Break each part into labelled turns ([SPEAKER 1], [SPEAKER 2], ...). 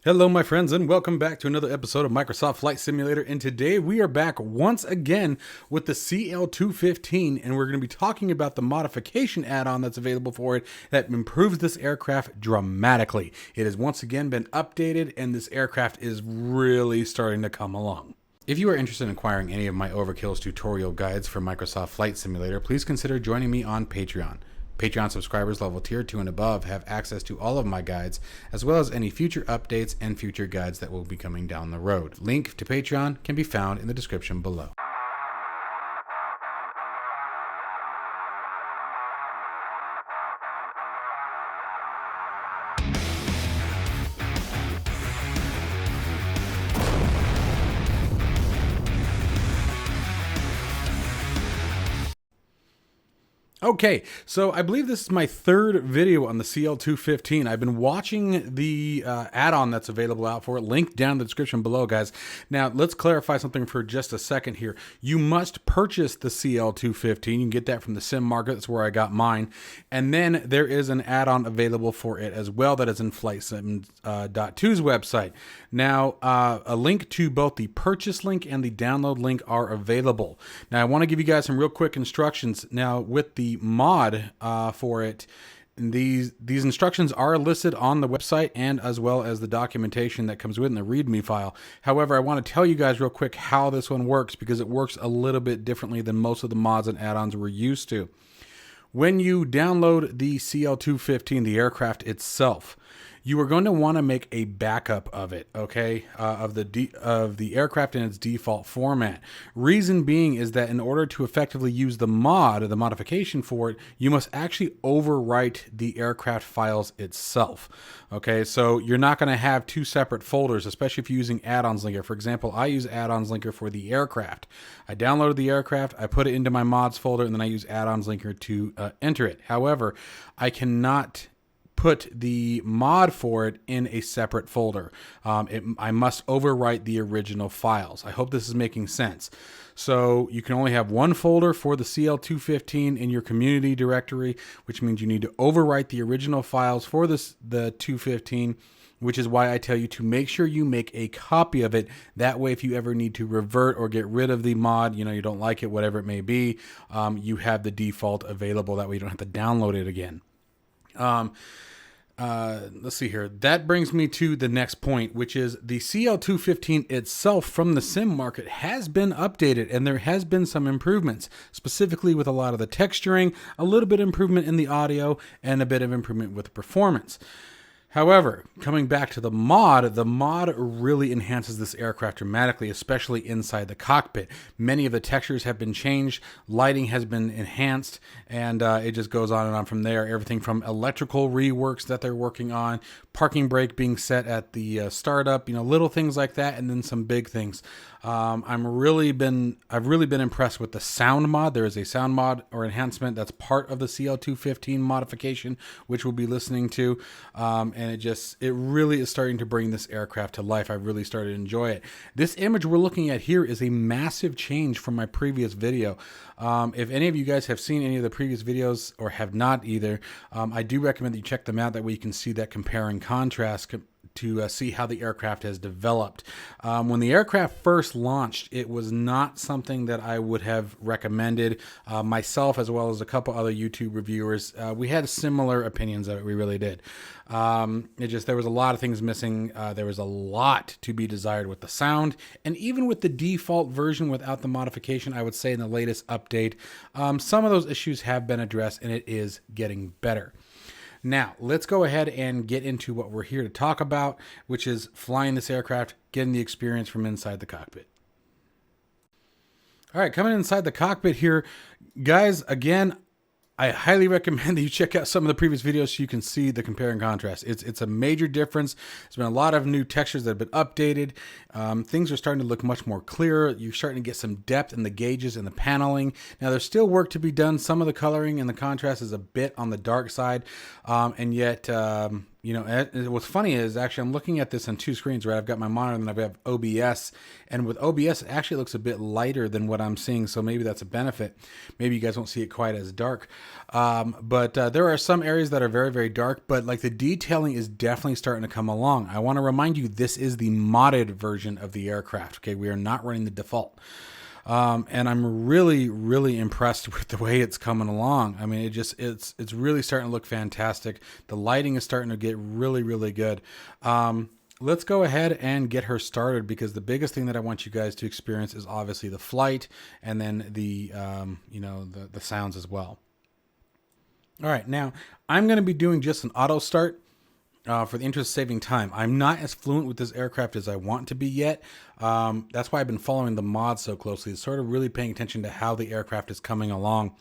[SPEAKER 1] Hello, my friends, and welcome back to another episode of Microsoft Flight Simulator. And today we are back once again with the CL-215, and we're going to be talking about the modification add-on that's available for it that improves this aircraft dramatically. It has once again been updated, and this aircraft is really starting to come along. If you are interested in acquiring any of my Overkills tutorial guides for Microsoft Flight Simulator, please consider joining me on Patreon. Patreon subscribers level tier 2 and above have access to all of my guides, as well as any future updates and future guides that will be coming down the road. Link to Patreon can be found in the description below. Okay, so I believe this is my third video on the CL-215. I've been watching the add-on that's available out for it, linked down in the description below, guys. Now, let's clarify something for just a second here. You must purchase the CL-215. You can get that from the sim market. That's where I got mine. And then there is an add-on available for it as well that is in FlightSim.2's website. Now, a link to both the purchase link and the download link are available. Now, I want to give you guys some real quick instructions. Now, with the mod for it, these instructions are listed on the website and as well as the documentation that comes with in the README file. However, I want to tell you guys real quick how this one works because it works a little bit differently than most of the mods and add-ons we're used to. When you download the CL-215, the aircraft itself, you are going to want to make a backup of it, okay, of the aircraft in its default format. Reason being is that in order to effectively use the mod or the modification for it, you must actually overwrite the aircraft files itself. Okay, so you're not going to have two separate folders, especially if you're using add-ons linker. For example, I use add-ons linker for the aircraft. I downloaded the aircraft, I put it into my mods folder, and then I use add-ons linker to enter it. However, I cannot put the mod for it in a separate folder. I must overwrite the original files. I hope this is making sense. So you can only have one folder for the CL-215 in your community directory, which means you need to overwrite the original files for the 215, which is why I tell you to make sure you make a copy of it. That way, if you ever need to revert or get rid of the mod, you don't like it, whatever it may be, you have the default available. That way you don't have to download it again. Let's see here. That brings me to the next point, which is the CL-215 itself from the sim market has been updated, and there has been some improvements, specifically with a lot of the texturing, a little bit of improvement in the audio, and a bit of improvement with performance. However, coming back to the mod really enhances this aircraft dramatically, especially inside the cockpit. Many of the textures have been changed, lighting has been enhanced, and it just goes on and on from there. Everything from electrical reworks that they're working on, parking brake being set at the startup, little things like that, and then some big things. I've really been impressed with the sound mod. There is a sound mod or enhancement that's part of the CL-215 modification, which we'll be listening to. And it really is starting to bring this aircraft to life. I've really started to enjoy it. This image we're looking at here is a massive change from my previous video. If any of you guys have seen any of the previous videos or have not either, I do recommend that you check them out. That way you can see that compare and contrast to see how the aircraft has developed. When the aircraft first launched, it was not something that I would have recommended. Myself, as well as a couple other YouTube reviewers, we had similar opinions of it. We really did. There was a lot of things missing. There was a lot to be desired with the sound, and even with the default version without the modification, I would say in the latest update, some of those issues have been addressed, and it is getting better. Now, let's go ahead and get into what we're here to talk about, which is flying this aircraft, getting the experience from inside the cockpit. All right, coming inside the cockpit here, guys, again, I highly recommend that you check out some of the previous videos so you can see the compare and contrast. It's a major difference. There's been a lot of new textures that have been updated. Things are starting to look much more clear. You're starting to get some depth in the gauges and the paneling. Now, there's still work to be done. Some of the coloring and the contrast is a bit on the dark side, and yet You know, what's funny is actually I'm looking at this on two screens, right? I've got my monitor and then I have OBS, and with OBS, it actually looks a bit lighter than what I'm seeing, so maybe that's a benefit. Maybe you guys won't see it quite as dark, but there are some areas that are very, very dark, but like the detailing is definitely starting to come along. I want to remind you, this is the modded version of the aircraft, okay? We are not running the default. And I'm really, really impressed with the way it's coming along. I mean, it's really starting to look fantastic. The lighting is starting to get really, really good. Let's go ahead and get her started, because the biggest thing that I want you guys to experience is obviously the flight, and then the, the sounds as well. All right, now I'm going to be doing just an auto start. For the interest of saving time. I'm not as fluent with this aircraft as I want to be yet. That's why I've been following the mods so closely. It's sort of really paying attention to how the aircraft is coming along.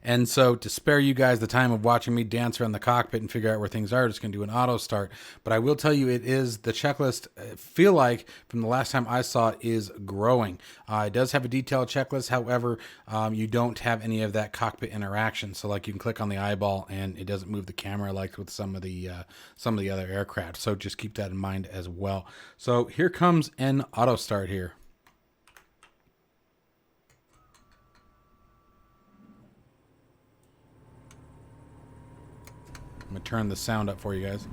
[SPEAKER 1] And so to spare you guys the time of watching me dance around the cockpit and figure out where things are, just going to do an auto start. But I will tell you, it is the checklist, I feel like from the last time I saw it, is growing. It does have a detailed checklist. However, you don't have any of that cockpit interaction. So like you can click on the eyeball and it doesn't move the camera like with some of the other aircraft. So just keep that in mind as well. So here comes an auto start here. I'm going to turn the sound up for you guys.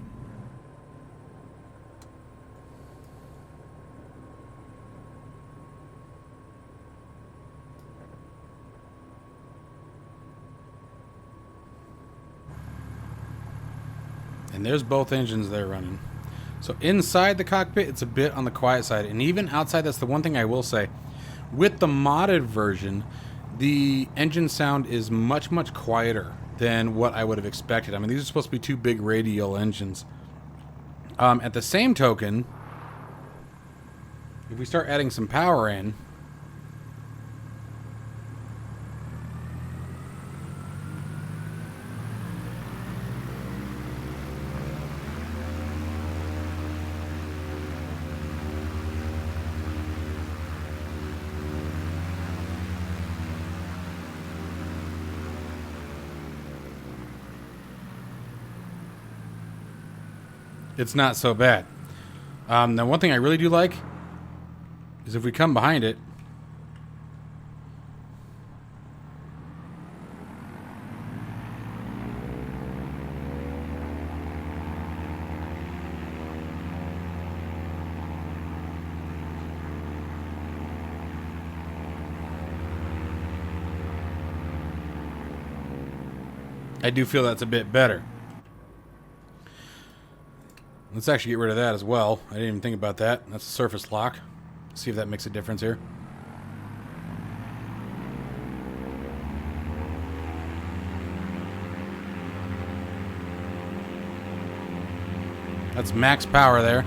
[SPEAKER 1] And there's both engines there running. So inside the cockpit, it's a bit on the quiet side. And even outside, that's the one thing I will say. With the modded version, the engine sound is much, much quieter than what I would have expected. I mean, these are supposed to be two big radial engines. At the same token, if we start adding some power in, it's not so bad. Now, one thing I really do like is if we come behind it, I do feel that's a bit better. Let's actually get rid of that as well. I didn't even think about that. That's a surface lock. See if that makes a difference here. That's max power there.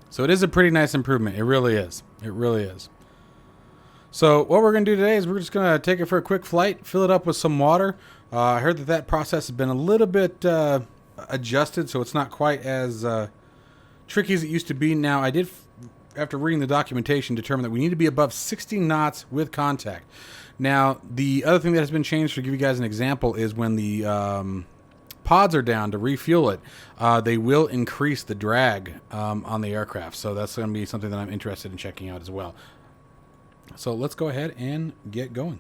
[SPEAKER 1] So it is a pretty nice improvement. It really is. It really is. So what we're going to do today is we're just going to take it for a quick flight, fill it up with some water. I heard that process has been a little bit adjusted, so it's not quite as tricky as it used to be. Now, I did, after reading the documentation, determine that we need to be above 60 knots with contact. Now, the other thing that has been changed, to give you guys an example, is when the pods are down to refuel it, they will increase the drag on the aircraft. So that's going to be something that I'm interested in checking out as well. So let's go ahead and get going.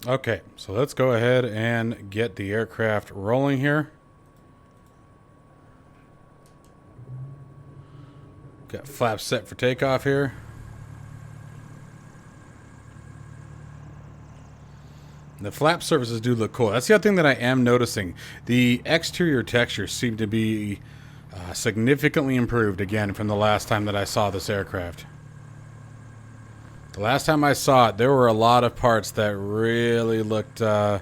[SPEAKER 1] Okay, so let's go ahead and get the aircraft rolling here. Got flaps set for takeoff here. The flap surfaces do look cool. That's the other thing that I am noticing. The exterior textures seem to be significantly improved again from the last time that I saw this aircraft. The last time I saw it, there were a lot of parts that really looked, well,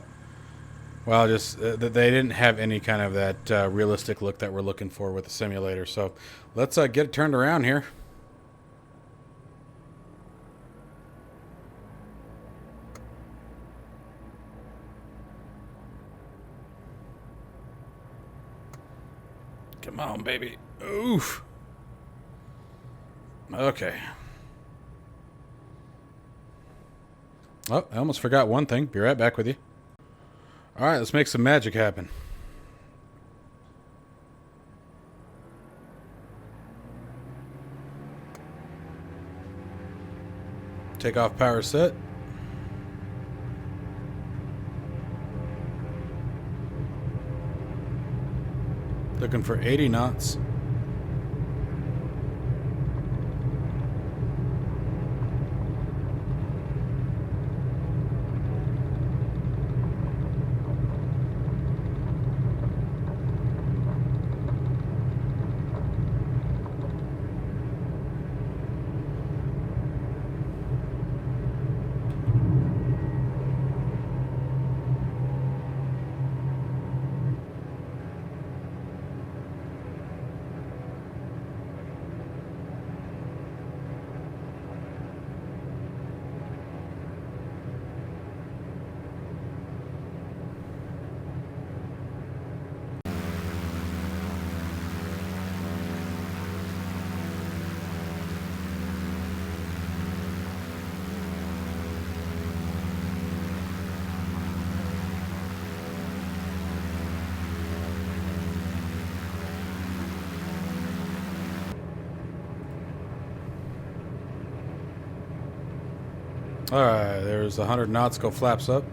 [SPEAKER 1] just they didn't have any kind of that realistic look that we're looking for with the simulator. So let's get it turned around here. on, baby. Oof. Okay. Oh, I almost forgot one thing. Be right back with you. All right, let's make some magic happen. Takeoff power set. Looking for 80 knots. All right, there's 100 knots. Go flaps up.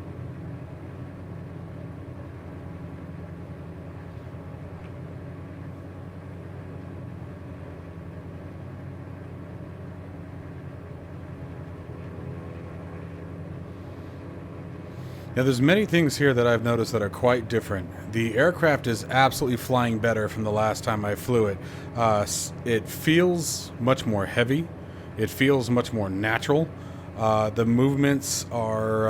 [SPEAKER 1] Now, there's many things here that I've noticed that are quite different. The aircraft is absolutely flying better from the last time I flew it. It feels much more heavy. It feels much more natural. The movements are,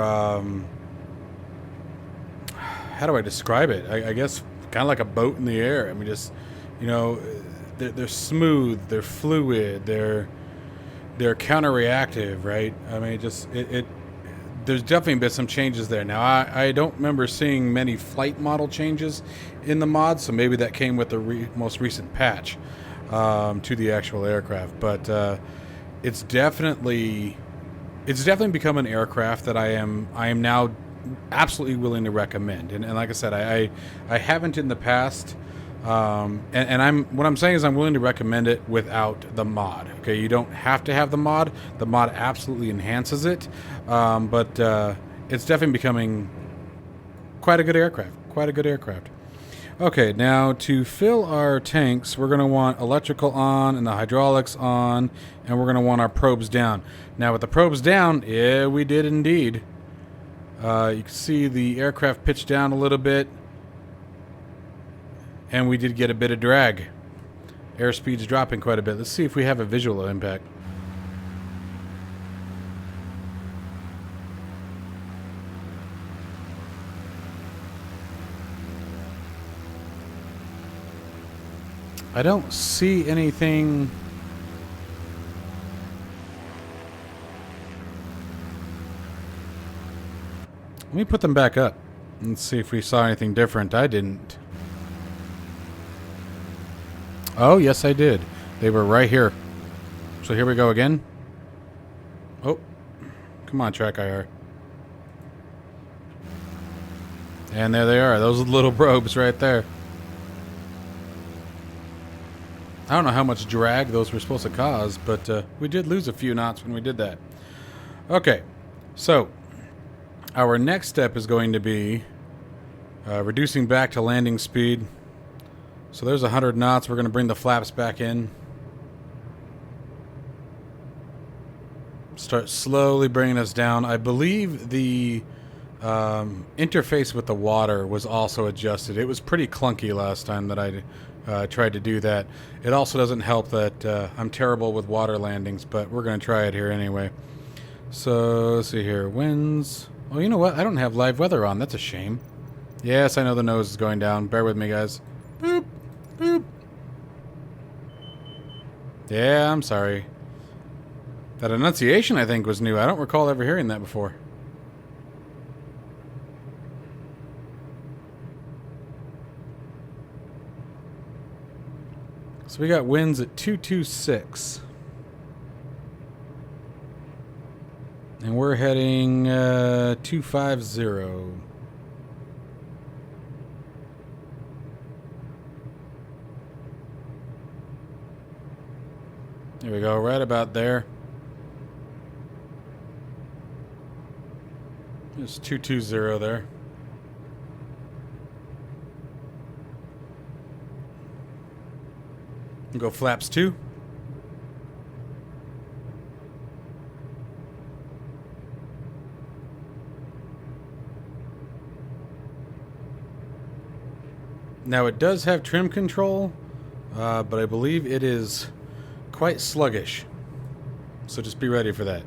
[SPEAKER 1] how do I describe it? I guess kind of like a boat in the air. I mean, just, you know, they're smooth, they're fluid, they're counter-reactive, right? I mean, there's definitely been some changes there. Now, I don't remember seeing many flight model changes in the mod, so maybe that came with the most recent patch to the actual aircraft. But it's definitely become an aircraft that I am now absolutely willing to recommend. And like I said, I haven't in the past. And what I'm saying is I'm willing to recommend it without the mod. Okay, you don't have to have the mod. The mod absolutely enhances it, but it's definitely becoming quite a good aircraft. Quite a good aircraft. Okay, now to fill our tanks, we're going to want electrical on and the hydraulics on, and we're going to want our probes down. Now with the probes down, yeah, we did indeed. You can see the aircraft pitched down a little bit. And we did get a bit of drag. Airspeed's dropping quite a bit. Let's see if we have a visual impact. I don't see anything. Let me put them back up and see if we saw anything different. I didn't. Oh, yes, I did. They were right here. So here we go again. Oh, come on, track IR. And there they are. Those little probes right there. I don't know how much drag those were supposed to cause, but we did lose a few knots when we did that. Okay, so our next step is going to be reducing back to landing speed. So there's 100 knots. We're going to bring the flaps back in. Start slowly bringing us down. I believe the interface with the water was also adjusted. It was pretty clunky last time that I tried to do that. It also doesn't help that I'm terrible with water landings, but we're going to try it here anyway. So let's see here. Winds. Oh, you know what? I don't have live weather on. That's a shame. Yes, I know the nose is going down. Bear with me, guys. Boop. Boop. Yeah, I'm sorry. That enunciation, I think, was new. I don't recall ever hearing that before. So we got winds at 226. And we're heading 250. There we go, right about there. Just 220 there. We'll go flaps 2. Now it does have trim control, but I believe it is quite sluggish. So just be ready for that.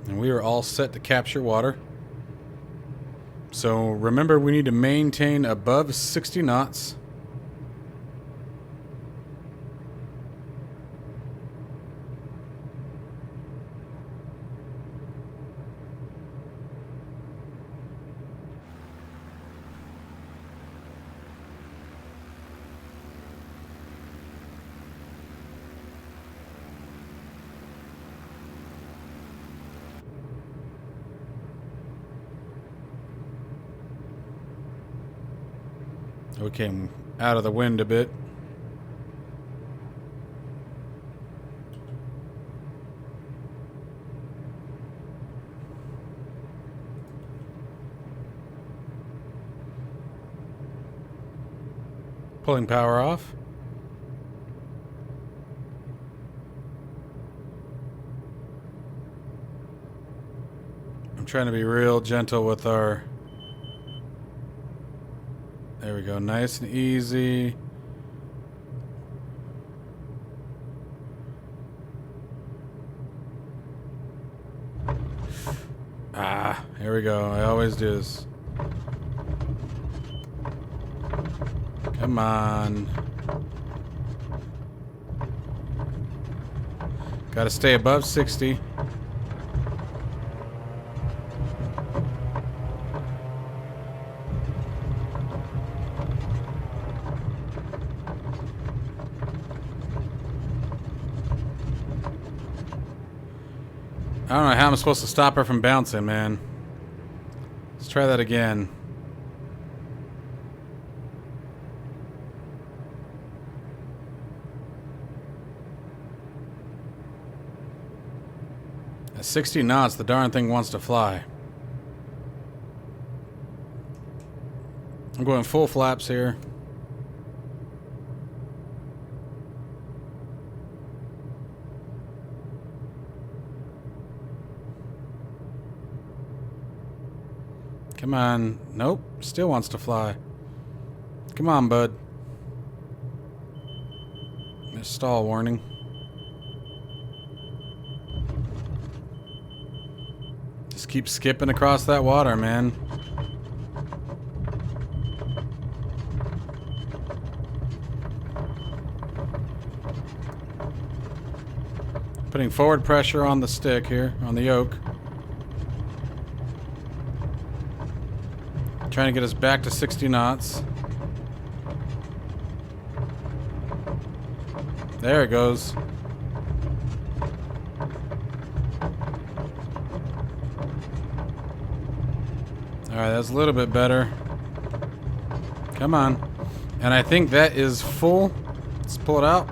[SPEAKER 1] And we are all set to capture water. So remember, we need to maintain above 60 knots. We came out of the wind a bit. Pulling power off. I'm trying to be real gentle with our... There we go, nice and easy. Ah, here we go. I always do this. Come on. Gotta stay above 60. I don't know how I'm supposed to stop her from bouncing, man. Let's try that again. At 60 knots, the darn thing wants to fly. I'm going full flaps here. Come on. Nope. Still wants to fly. Come on, bud. Missed stall warning. Just keep skipping across that water, man. Putting forward pressure on the stick here, on the yoke. Trying to get us back to 60 knots. There it goes. Alright, that's a little bit better. Come on. And I think that is full. Let's pull it out.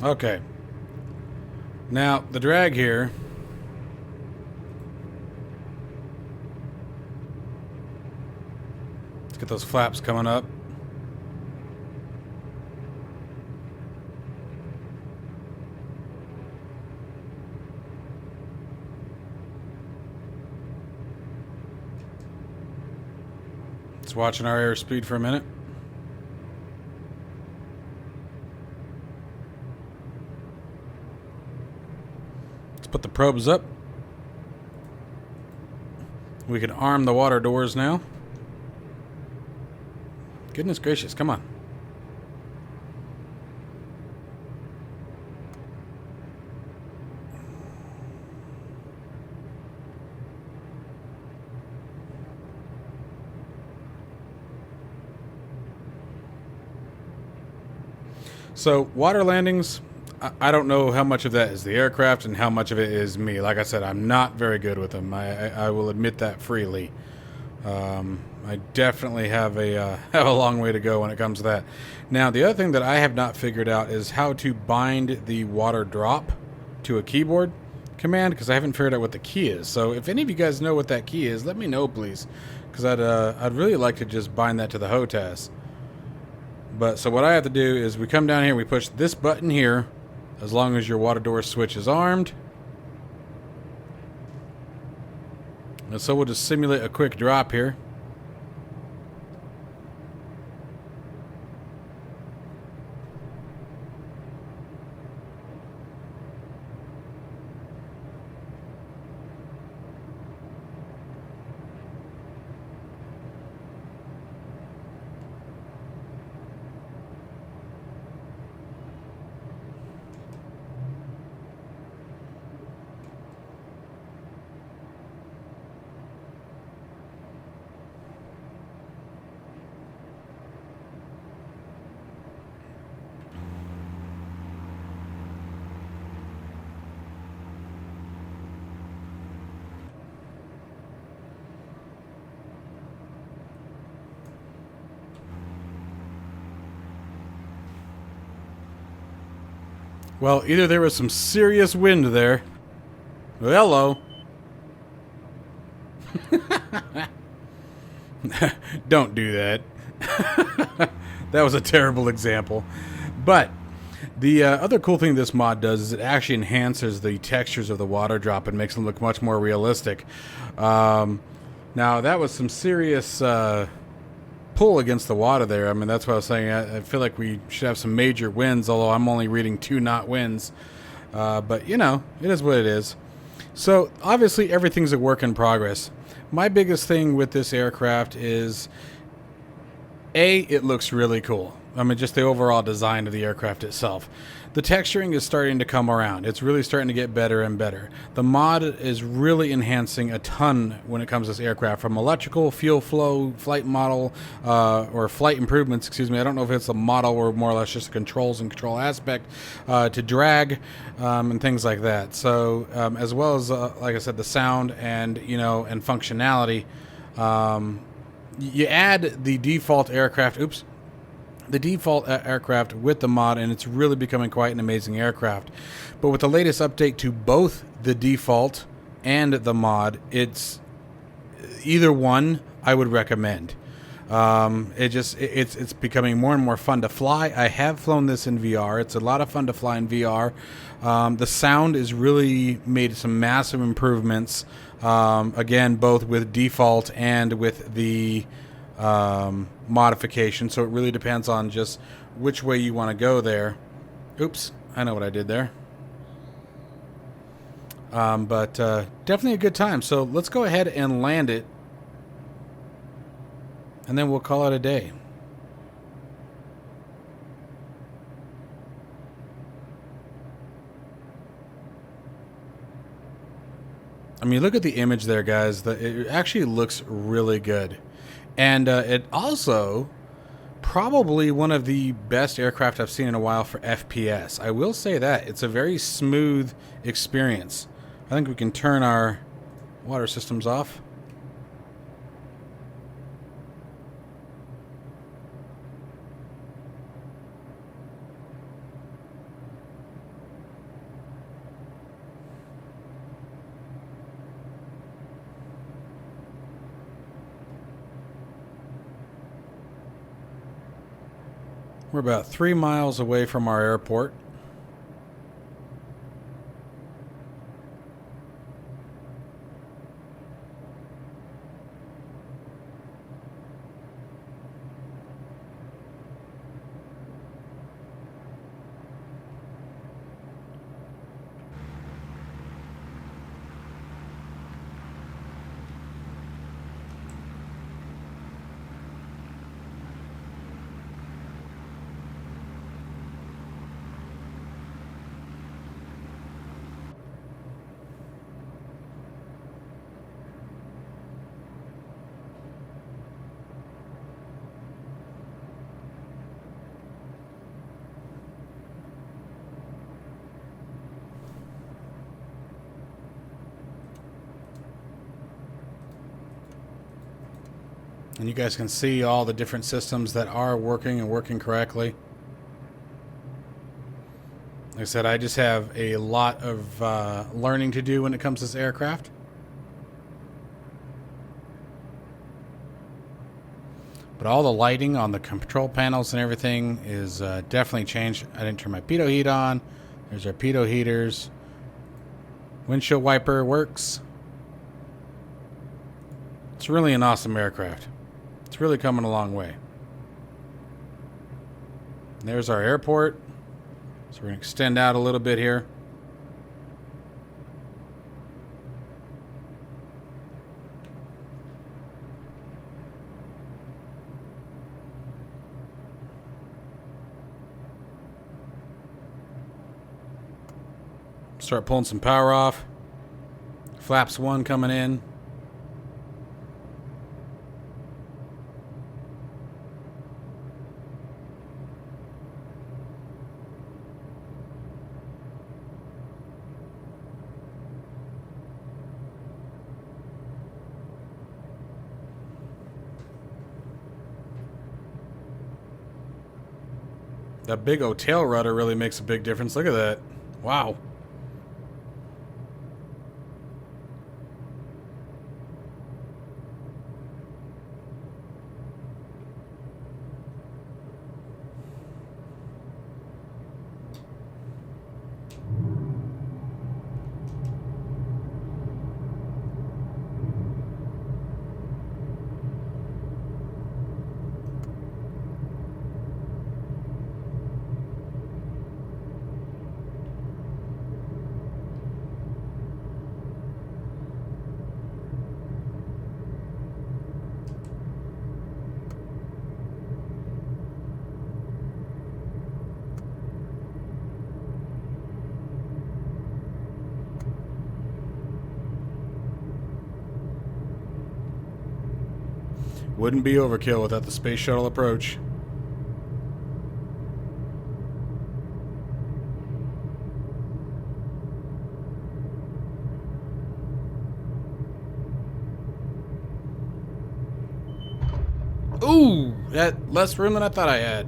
[SPEAKER 1] Okay. Now, the drag here. Let's get those flaps coming up. Let's watch our airspeed for a minute. Let's put the probes up. We can arm the water doors now. Goodness gracious, come on. So water landings, I don't know how much of that is the aircraft and how much of it is me. Like I said, I'm not very good with them. I will admit that freely. I definitely have a long way to go when it comes to that. Now, the other thing that I have not figured out is how to bind the water drop to a keyboard command, because I haven't figured out what the key is. So if any of you guys know what that key is, let me know, please, because I'd really like to just bind that to the HOTAS. But so what I have to do is we come down here, we push this button here, as long as your water door switch is armed. And so we'll just simulate a quick drop here. Well, either there was some serious wind there. Well, hello. Don't do that. That was a terrible example. But the other cool thing this mod does is it actually enhances the textures of the water drop and makes them look much more realistic. Now, that was some serious pull against the water there. I mean, that's what I was saying. I feel like we should have some major winds, although I'm only reading 2 knot winds. But, you know, it is what it is. So, obviously, everything's a work in progress. My biggest thing with this aircraft is, A, it looks really cool. I mean, just the overall design of the aircraft itself. The texturing is starting to come around. It's really starting to get better and better. The mod is really enhancing a ton when it comes to this aircraft, from electrical, fuel flow, flight model, or flight improvements, excuse me. I don't know if it's a model or more or less just the controls and control aspect, to drag, and things like that. So, as well as, like I said, the sound and, you know, and functionality. You add the default aircraft, the default aircraft with the mod, and it's really becoming quite an amazing aircraft. But with the latest update to both the default and the mod, it's either one I would recommend. It's becoming more and more fun to fly. I have flown this in VR. It's a lot of fun to fly in VR. The sound is really made some massive improvements. Again, both with default and with the modification, so it really depends on just which way you want to go there. Oops, I know what I did there. But definitely a good time. So let's go ahead and land it, and then we'll call it a day. I mean, look at the image there, guys. It actually looks really good. And it also probably one of the best aircraft I've seen in a while for FPS. I will say that. It's a very smooth experience. I think we can turn our water systems off. We're about 3 miles away from our airport. And you guys can see all the different systems that are working and working correctly. Like I said, I just have a lot of learning to do when it comes to this aircraft. But all the lighting on the control panels and everything is definitely changed. I didn't turn my pitot heat on. There's our pitot heaters. Windshield wiper works. It's really an awesome aircraft. It's really coming a long way. And there's our airport. So we're going to extend out a little bit here. Start pulling some power off. Flaps 1 coming in. That big old tail rudder really makes a big difference. Look at that. Wow. Wouldn't be overkill without the space shuttle approach. Ooh, that less room than I thought I had.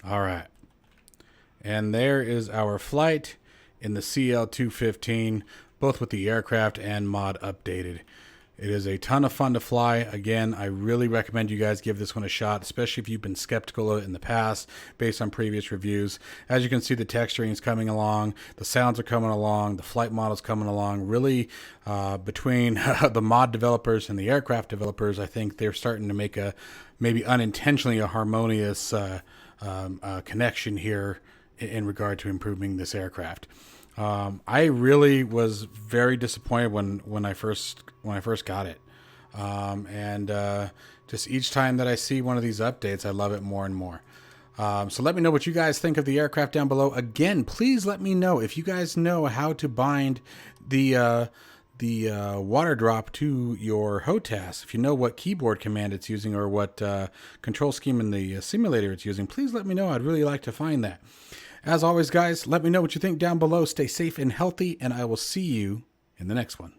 [SPEAKER 1] All right. And there is our flight in the CL-215, both with the aircraft and mod updated. It is a ton of fun to fly. Again, I really recommend you guys give this one a shot, especially if you've been skeptical of it in the past based on previous reviews. As you can see, the texturing is coming along, the sounds are coming along, the flight model's coming along. Really, between the mod developers and the aircraft developers, I think they're starting to make a, maybe unintentionally, a harmonious connection here in regard to improving this aircraft. I really was very disappointed when I first got it, and just each time that I see one of these updates, I love it more and more. So let me know what you guys think of the aircraft down below. Again, please let me know if you guys know how to bind the water drop to your HOTAS. If you know what keyboard command it's using or what control scheme in the simulator it's using, please let me know. I'd really like to find that. As always, guys, let me know what you think down below. Stay safe and healthy, and I will see you in the next one.